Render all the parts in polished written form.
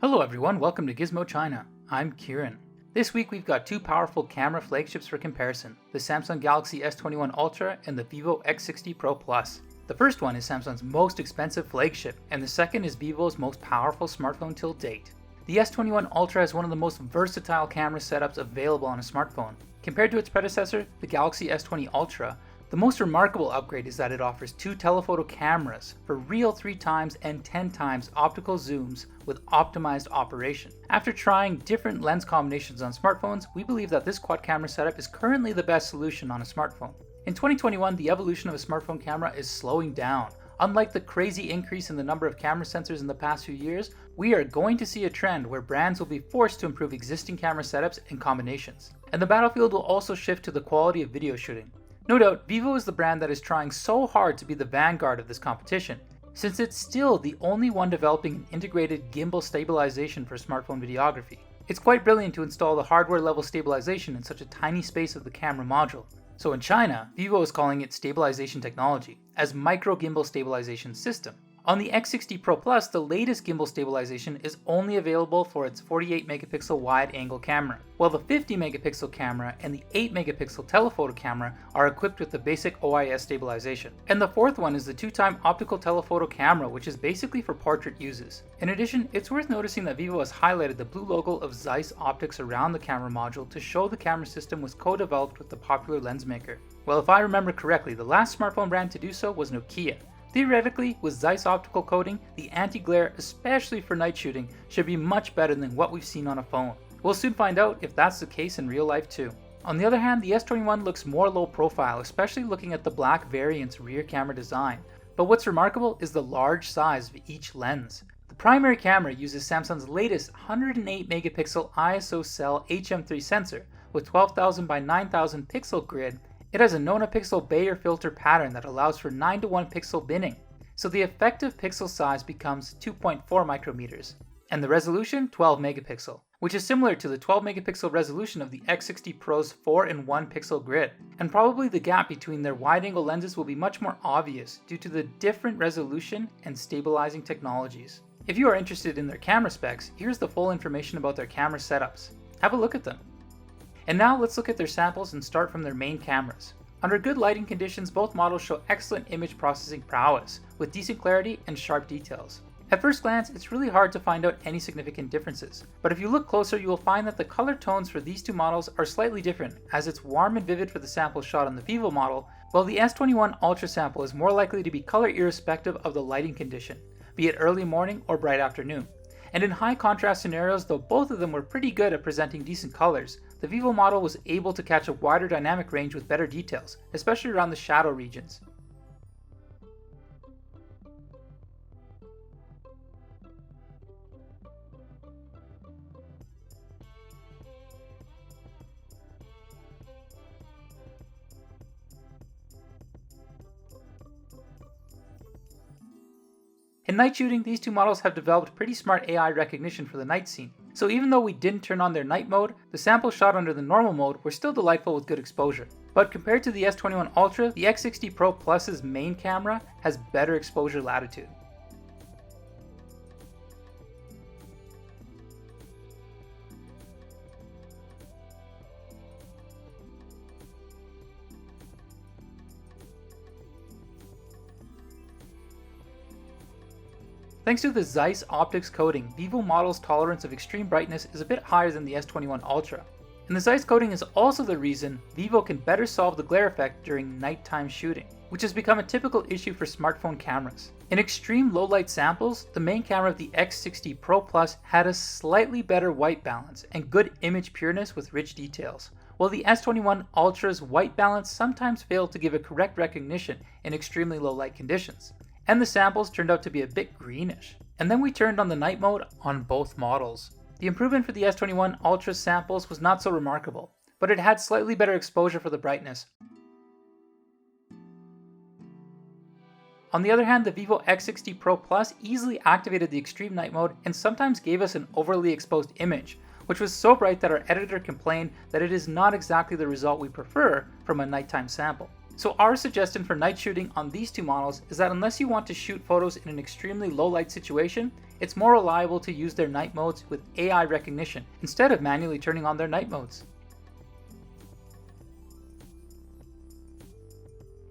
Hello everyone, welcome to Gizmochina. I'm Kieran. This week we've got two powerful camera flagships for comparison, the Samsung Galaxy S21 Ultra and the VIVO X60 Pro Plus. The first one is Samsung's most expensive flagship, and the second is Vivo's most powerful smartphone till date. The S21 Ultra has one of the most versatile camera setups available on a smartphone. Compared to its predecessor, the Galaxy S20 Ultra, the most remarkable upgrade is that it offers two telephoto cameras for real 3x and 10x optical zooms with optimized operation. After trying different lens combinations on smartphones, we believe that this quad camera setup is currently the best solution on a smartphone. In 2021, the evolution of a smartphone camera is slowing down. Unlike the crazy increase in the number of camera sensors in the past few years, we are going to see a trend where brands will be forced to improve existing camera setups and combinations. And the battlefield will also shift to the quality of video shooting. No doubt, Vivo is the brand that is trying so hard to be the vanguard of this competition, since it's still the only one developing an integrated gimbal stabilization for smartphone videography. It's quite brilliant to install the hardware level stabilization in such a tiny space of the camera module. So in China, Vivo is calling it stabilization technology, as micro gimbal stabilization system. On the X60 Pro Plus, the latest gimbal stabilization is only available for its 48 megapixel wide angle camera, while the 50 megapixel camera and the 8 megapixel telephoto camera are equipped with the basic OIS stabilization. And the fourth one is the 2x optical telephoto camera, which is basically for portrait uses. In addition, it's worth noticing that Vivo has highlighted the blue logo of Zeiss optics around the camera module to show the camera system was co-developed with the popular lens maker. Well, if I remember correctly, the last smartphone brand to do so was Nokia. Theoretically, with Zeiss optical coating, the anti-glare, especially for night shooting, should be much better than what we've seen on a phone. We'll soon find out if that's the case in real life too. On the other hand, the S21 looks more low profile, especially looking at the black variant's rear camera design. But what's remarkable is the large size of each lens. The primary camera uses Samsung's latest 108 megapixel ISO cell HM3 sensor with 12,000 by 9,000 pixel grid. It has a nonapixel Bayer filter pattern that allows for 9:1 pixel binning, so the effective pixel size becomes 2.4 micrometers, and the resolution 12 megapixel, which is similar to the 12 megapixel resolution of the X60 Pro's 4:1 pixel grid. And probably the gap between their wide-angle lenses will be much more obvious due to the different resolution and stabilizing technologies. If you are interested in their camera specs, here's the full information about their camera setups. Have a look at them. And now let's look at their samples and start from their main cameras. Under good lighting conditions, both models show excellent image processing prowess, with decent clarity and sharp details. At first glance, it's really hard to find out any significant differences, but if you look closer, you will find that the color tones for these two models are slightly different, as it's warm and vivid for the sample shot on the Vivo model, while the S21 Ultra sample is more likely to be color irrespective of the lighting condition, be it early morning or bright afternoon. And in high contrast scenarios, though both of them were pretty good at presenting decent colors, the Vivo model was able to catch a wider dynamic range with better details, especially around the shadow regions. In night shooting, these two models have developed pretty smart AI recognition for the night scene. So even though we didn't turn on their night mode, the samples shot under the normal mode were still delightful with good exposure. But compared to the S21 Ultra, the X60 Pro Plus's main camera has better exposure latitude. Thanks to the Zeiss optics coating, Vivo model's tolerance of extreme brightness is a bit higher than the S21 Ultra. And the Zeiss coating is also the reason Vivo can better solve the glare effect during nighttime shooting, which has become a typical issue for smartphone cameras. In extreme low light samples, the main camera of the X60 Pro Plus had a slightly better white balance and good image pureness with rich details, while the S21 Ultra's white balance sometimes failed to give a correct recognition in extremely low light conditions. And the samples turned out to be a bit greenish. And then we turned on the night mode on both models. The improvement for the S21 Ultra samples was not so remarkable, but it had slightly better exposure for the brightness. On the other hand, the VIVO X60 Pro Plus easily activated the extreme night mode and sometimes gave us an overly exposed image, which was so bright that our editor complained that it is not exactly the result we prefer from a nighttime sample. So our suggestion for night shooting on these two models is that unless you want to shoot photos in an extremely low light situation, it's more reliable to use their night modes with AI recognition instead of manually turning on their night modes.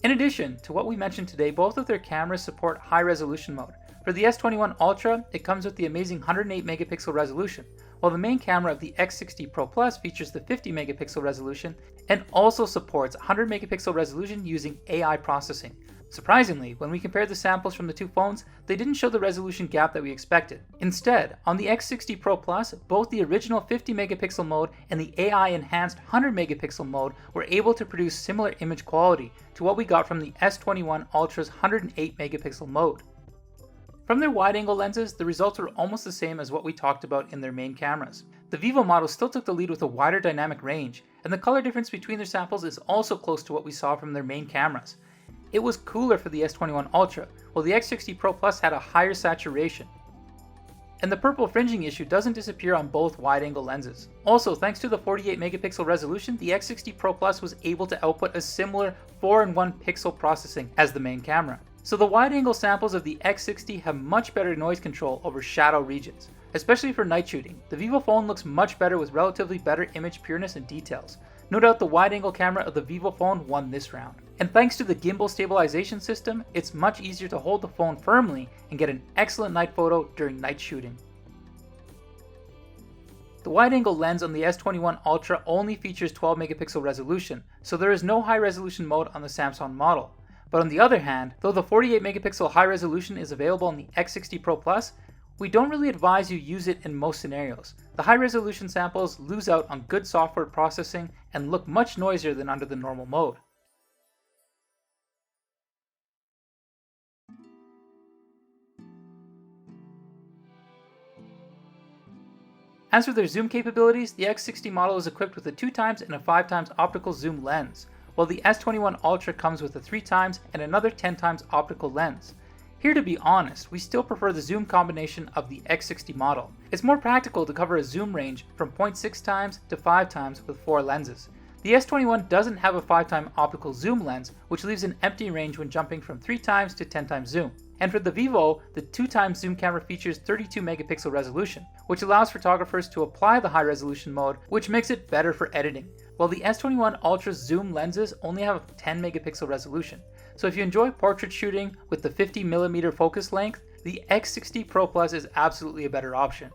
In addition to what we mentioned today, both of their cameras support high resolution mode. For the S21 Ultra, it comes with the amazing 108 megapixel resolution, while the main camera of the X60 Pro Plus features the 50 megapixel resolution and also supports 100 megapixel resolution using AI processing. Surprisingly, when we compared the samples from the two phones, they didn't show the resolution gap that we expected. Instead, on the X60 Pro Plus, both the original 50 megapixel mode and the AI enhanced 100 megapixel mode were able to produce similar image quality to what we got from the S21 Ultra's 108 megapixel mode. From their wide-angle lenses, the results were almost the same as what we talked about in their main cameras. The Vivo model still took the lead with a wider dynamic range, and the color difference between their samples is also close to what we saw from their main cameras. It was cooler for the S21 Ultra, while the X60 Pro Plus had a higher saturation. And the purple fringing issue doesn't disappear on both wide-angle lenses. Also, thanks to the 48 megapixel resolution, the X60 Pro Plus was able to output a similar 4-in-1 pixel processing as the main camera. So the wide-angle samples of the X60 have much better noise control over shadow regions. Especially for night shooting, the Vivo phone looks much better with relatively better image pureness and details. No doubt the wide-angle camera of the Vivo phone won this round. And thanks to the gimbal stabilization system, it's much easier to hold the phone firmly and get an excellent night photo during night shooting. The wide-angle lens on the S21 Ultra only features 12 megapixel resolution, so there is no high-resolution mode on the Samsung model. But on the other hand, though the 48 megapixel high resolution is available on the X60 Pro Plus, we don't really advise you use it in most scenarios. The high resolution samples lose out on good software processing and look much noisier than under the normal mode. As for their zoom capabilities, the X60 model is equipped with a 2x and a 5x optical zoom lens, while the S21 Ultra comes with a 3x and another 10x optical lens. Here, to be honest, we still prefer the zoom combination of the X60 model. It's more practical to cover a zoom range from 0.6x to 5x with 4 lenses. The S21 doesn't have a 5x optical zoom lens, which leaves an empty range when jumping from 3x to 10x zoom. And for the Vivo, the 2x zoom camera features 32 megapixel resolution, which allows photographers to apply the high resolution mode, which makes it better for editing. While the S21 Ultra's zoom lenses only have a 10 megapixel resolution. So if you enjoy portrait shooting with the 50mm focus length, the X60 Pro Plus is absolutely a better option.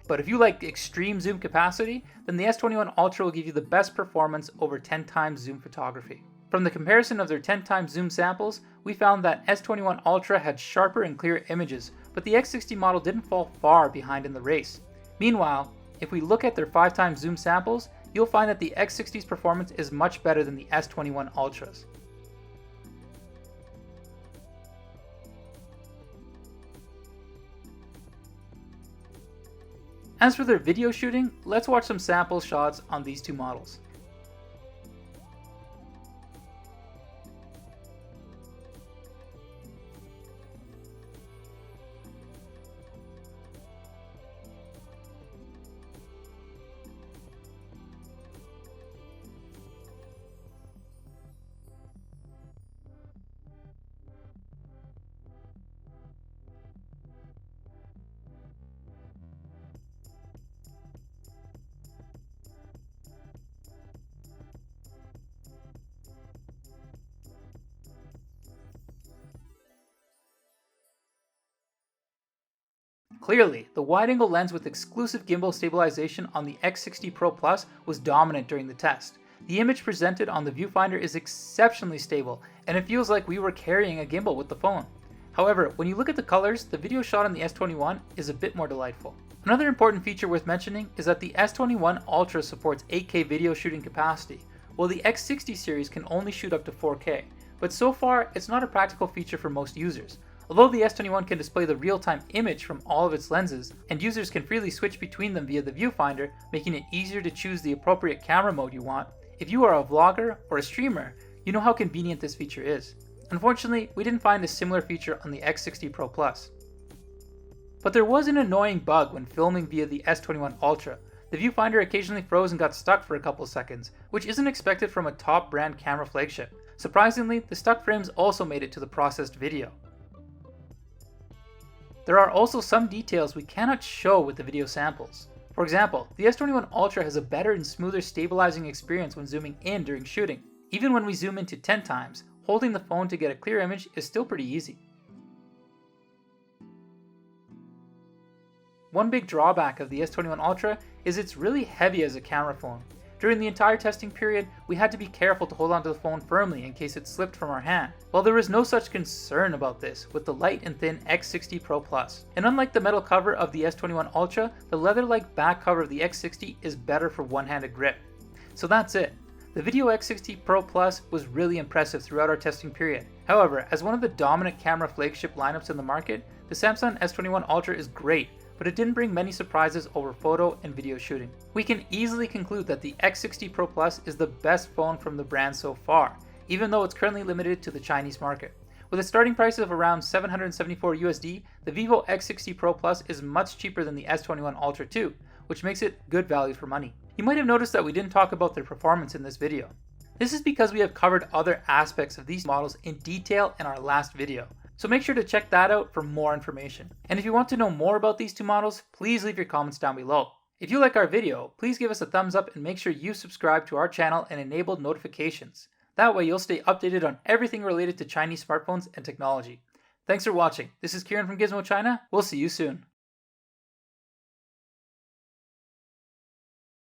But if you like extreme zoom capacity, then the S21 Ultra will give you the best performance over 10x zoom photography. From the comparison of their 10x zoom samples, we found that S21 Ultra had sharper and clearer images, but the X60 model didn't fall far behind in the race. Meanwhile, if we look at their 5x zoom samples, you'll find that the X60's performance is much better than the S21 Ultra's. As for their video shooting, let's watch some sample shots on these two models. Clearly, the wide-angle lens with exclusive gimbal stabilization on the X60 Pro Plus was dominant during the test. The image presented on the viewfinder is exceptionally stable, and it feels like we were carrying a gimbal with the phone. However, when you look at the colors, the video shot on the S21 is a bit more delightful. Another important feature worth mentioning is that the S21 Ultra supports 8K video shooting capacity, while the X60 series can only shoot up to 4K, but so far it's not a practical feature for most users. Although the S21 can display the real-time image from all of its lenses, and users can freely switch between them via the viewfinder, making it easier to choose the appropriate camera mode you want, if you are a vlogger or a streamer, You know how convenient this feature is. Unfortunately, we didn't find a similar feature on the X60 Pro Plus. But there was an annoying bug when filming via the S21 Ultra. The viewfinder occasionally froze and got stuck for a couple seconds, which isn't expected from a top brand camera flagship. Surprisingly, the stuck frames also made it to the processed video. There are also some details we cannot show with the video samples. For example, the S21 Ultra has a better and smoother stabilizing experience when zooming in during shooting. Even when we zoom into 10 times, holding the phone to get a clear image is still pretty easy. One big drawback of the S21 Ultra is it's really heavy as a camera phone. During the entire testing period, we had to be careful to hold onto the phone firmly in case it slipped from our hand. Well, there was no such concern about this with the light and thin X60 Pro Plus. And unlike the metal cover of the S21 Ultra, the leather-like back cover of the X60 is better for one-handed grip. So that's it. The VIVO X60 Pro Plus was really impressive throughout our testing period. However, as one of the dominant camera flagship lineups in the market, the Samsung S21 Ultra is great, but it didn't bring many surprises over photo and video shooting. We can easily conclude that the X60 Pro Plus is the best phone from the brand so far, even though it's currently limited to the Chinese market. With a starting price of around $774 USD, the VIVO X60 Pro Plus is much cheaper than the S21 Ultra 2, which makes it good value for money. You might have noticed that we didn't talk about their performance in this video. This is because we have covered other aspects of these models in detail in our last video. So make sure to check that out for more information. And if you want to know more about these two models, please leave your comments down below. If you like our video, please give us a thumbs up and make sure you subscribe to our channel and enable notifications. That way you'll stay updated on everything related to Chinese smartphones and technology. Thanks for watching. This is Kieran from Gizmochina. We'll see you soon.